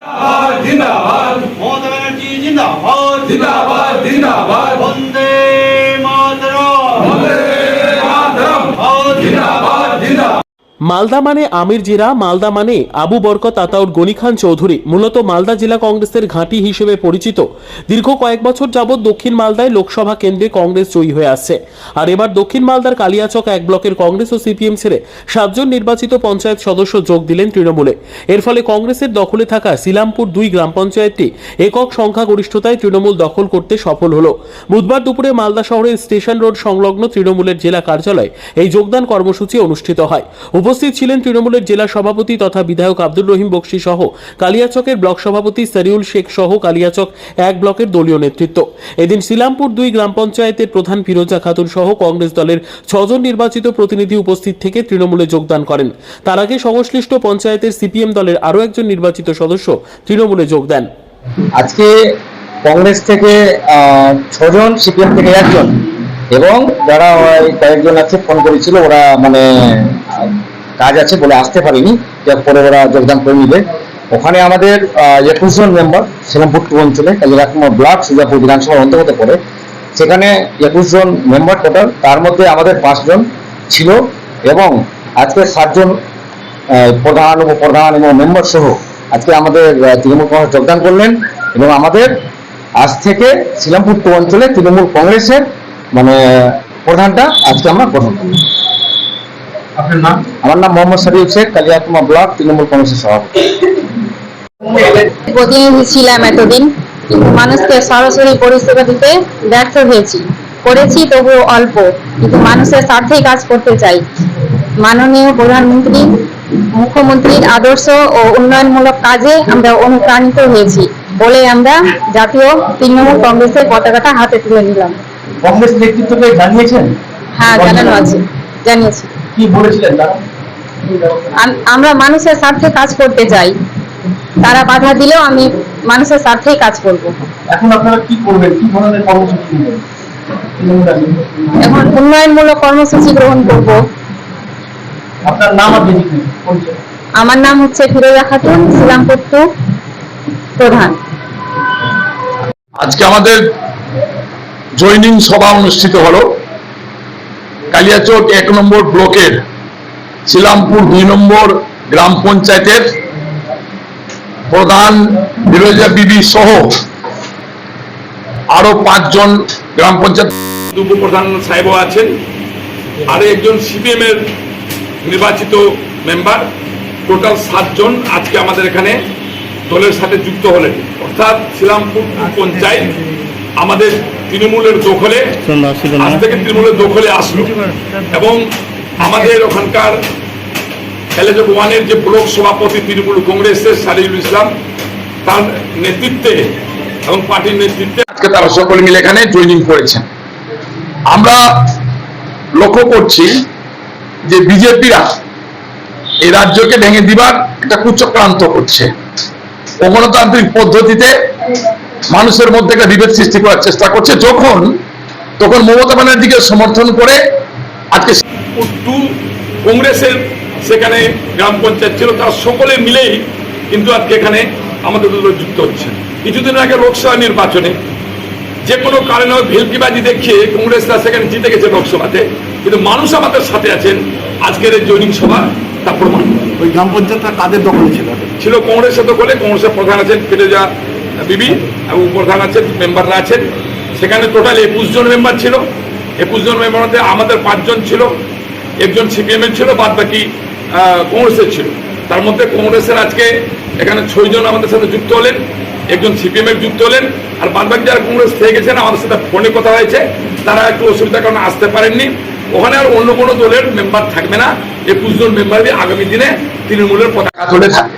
जिंदाबाद ममता बनर्जी जिंदाबाद जिंदाबाद जिंदाबाद वंदे मातरम जिंदाबाद जिंदाबाद। মালদা মানে আমির জিরা, মালদা মানে আবু বরকত আতাউর গনি খান চৌধুরী মূলত মালদা জেলা কংগ্রেসের ঘাঁটি হিসেবে পরিচিত। দীর্ঘ কয়েক বছর যাবৎ দক্ষিণ মালদায় লোকসভা কেন্দ্রে কংগ্রেস জয়ী হয়ে আসছে। আর এবার দক্ষিণ মালদার কালিয়াচক এক ব্লকের কংগ্রেস ও সিপিএম ছেড়ে 7 জন নির্বাচিত পঞ্চায়েত সদস্য যোগ দিলেন তৃণমূলে। এর ফলে কংগ্রেসের দখলে থাকা শিলামপুর 2 গ্রাম পঞ্চায়েতটি একক সংখ্যাগরিষ্ঠতায় তৃণমূল দখল করতে সফল হলো। বুধবার দুপুরে মালদা শহরের স্টেশন রোড সংলগ্ন তৃণমূলের জেলা কার্যালয়ে এই যোগদান কর্মসূচি অনুষ্ঠিত হয়। উপস্থিত ছিলেন তৃণমূলের জেলা সভাপতি তথা বিধায়ক আব্দুর রহিম বক্সি সহ কালিয়াচকের ব্লক সভাপতি সরিউল শেখ সহ কালিয়াচক 1 ব্লকের দলীয় নেতৃত্ব। এদিন শিলামপুর 2 গ্রাম পঞ্চায়েতের প্রধান ফিরোজা খাতুন সহ কংগ্রেস দলের 6 জন নির্বাচিত প্রতিনিধি উপস্থিত থেকে তৃণমূলে যোগদান করেন। তার আগে সংশ্লিষ্ট পঞ্চায়েতের সিপিএম দলের আরও একজন নির্বাচিত সদস্য তৃণমূলে যোগ দেন। আজকে কংগ্রেস থেকে 6 জন, সিপিএম থেকে 1 জন এবং যারা কয়েকজন আছে ফোন করেছিল, ওরা কাজ আছে বলে আসতে পারেনি, পরে ওরা যোগদান করে নিবে। ওখানে আমাদের 21 জন মেম্বার শিলামপুর 2 অঞ্চলে কালিয়াচক ব্লক সুজাপুর বিধানসভার অন্তর্গত পড়ে, সেখানে 21 জন মেম্বার টোটাল। তার মধ্যে আমাদের 5 জন ছিল এবং আজকে 7 জন প্রধান উপপ্রধান এবং মেম্বার সহ আজকে আমাদের তৃণমূল কংগ্রেস যোগদান করলেন এবং আমাদের আজ থেকে শিলামপুর 2 অঞ্চলে তৃণমূল কংগ্রেসের প্রধানটা আজকে আমরা গ্রহণ করি। আপনার নাম? আমার নাম মোহাম্মদ সরিউল শেখ, কালিয়াচক ব্লক তৃণমূল কংগ্রেসের সভাপতি। প্রতিনিধি ছিলাম এতদিন, কিন্তু মানুষকে সরাসরি পরিষেবা দিতে ব্যর্থ করেছি তবুও অল্প, কিন্তু মানুষের স্বার্থেই কাজ করতে চাই। মাননীয় প্রধানমন্ত্রী মুখ্যমন্ত্রীর আদর্শ ও উন্নয়নমূলক কাজে আমরা অনুপ্রাণিত হয়েছি বলে আমরা জাতীয় তৃণমূল কংগ্রেসের পতাকাটা হাতে তুলে নিলাম। কংগ্রেস নেতৃত্বকে জানিয়েছেন? হ্যাঁ, জানিয়েছি। কি বলেছিলেন তারা? আমরা মানুষের স্বার্থে কাজ করতে চাই, তারা বাধা দিলেও আমি মানুষের স্বার্থেই কাজ করব। এখন আপনারা কি করবেন? কি ধরনের কর্মসূচি নেবেন? এখন উন্নয়নমূলক কর্মসূচি গ্রহণ করব। আপনার নাম আর আমার নাম হচ্ছে ফিরোজা খাতুন, শিলামপুর 2 প্রধান। আজকে আমাদের জয়নিং সভা অনুষ্ঠিত হলো কালিয়াচক 1 নম্বর ব্লকের শিলামপুর 2 নম্বর গ্রাম পঞ্চায়েতের প্রধান ফিরোজা বিবি সহ আরো 5 জন গ্রাম পঞ্চায়েত উপপ্রধান সাহেব আছেন, আর একজন সিপিএম এর নির্বাচিত মেম্বার, টোটাল 7 জন আজকে আমাদের এখানে দলের সাথে যুক্ত হলেন। অর্থাৎ শিলামপুর পঞ্চায়েত আমাদের তৃণমূলের দখলে, আজ থেকে তৃণমূলের দখলে আসলো এবং আমাদের ওখানকার কালিয়াচক 1-এর যে ব্লক সভাপতি তৃণমূল কংগ্রেসের সারিউল ইসলাম, তার নেতৃত্বে এবং পার্টির নেতৃত্বে আজকে তারা সকলে মিলে এখানে জয়েনিং করেছেন। আমরা লক্ষ্য করছি যে বিজেপিরা এই রাজ্যকে ভেঙে দিবার একটা কুচক্রান্ত করছে, গণতান্ত্রিক পদ্ধতিতে মানুষের মধ্যে একটা বিভেদ সৃষ্টি করার চেষ্টা করছে। তখন মমতা ব্যানার্জিকে সমর্থন করে আজকে কংগ্রেসের সেখানে গ্রাম পঞ্চায়েত ছিল, তারা সকলে মিলেই কিন্তু আজকে এখানে আমাদের দল যুক্ত হচ্ছে। কিছুদিন আগে লোকসভা নির্বাচনে যে কোনো কারণে ভেলকিবাজি দেখিয়ে কংগ্রেসরা সেখানে জিতে গেছে লোকসভাতে, কিন্তু মানুষ আমাদের সাথে আছেন। আজকের এই জয়নিং সভা তা প্রমাণ। ওই গ্রাম পঞ্চায়েতটা কাদের দখলে ছিল? কংগ্রেসের দখলে। কংগ্রেসের প্রধান আছেন ফিরোজা বিবি এবং প্রধান আছেন, মেম্বাররা আছেন। সেখানে টোটাল 21 জন মেম্বার ছিল। 21 জন মেম্বার মধ্যে আমাদের 5 জন ছিল, একজন সিপিএম এর ছিল, বাদ বাকি কংগ্রেসের ছিল। তার মধ্যে কংগ্রেসের আজকে এখানে 6 জন আমাদের সাথে যুক্ত হলেন, একজন সিপিএম এর যুক্ত হলেন, আর বাদ বাকি যারা কংগ্রেস থেকে গেছেন আমাদের সাথে ফোনে কথা হয়েছে, তারা একটু অসুবিধার কারণে আসতে পারেননি। ওখানে আর অন্য কোনো দলের মেম্বার থাকবে না। 21 জন মেম্বারই আগামী দিনে তৃণমূলের পতাকা তুলে থাকবে।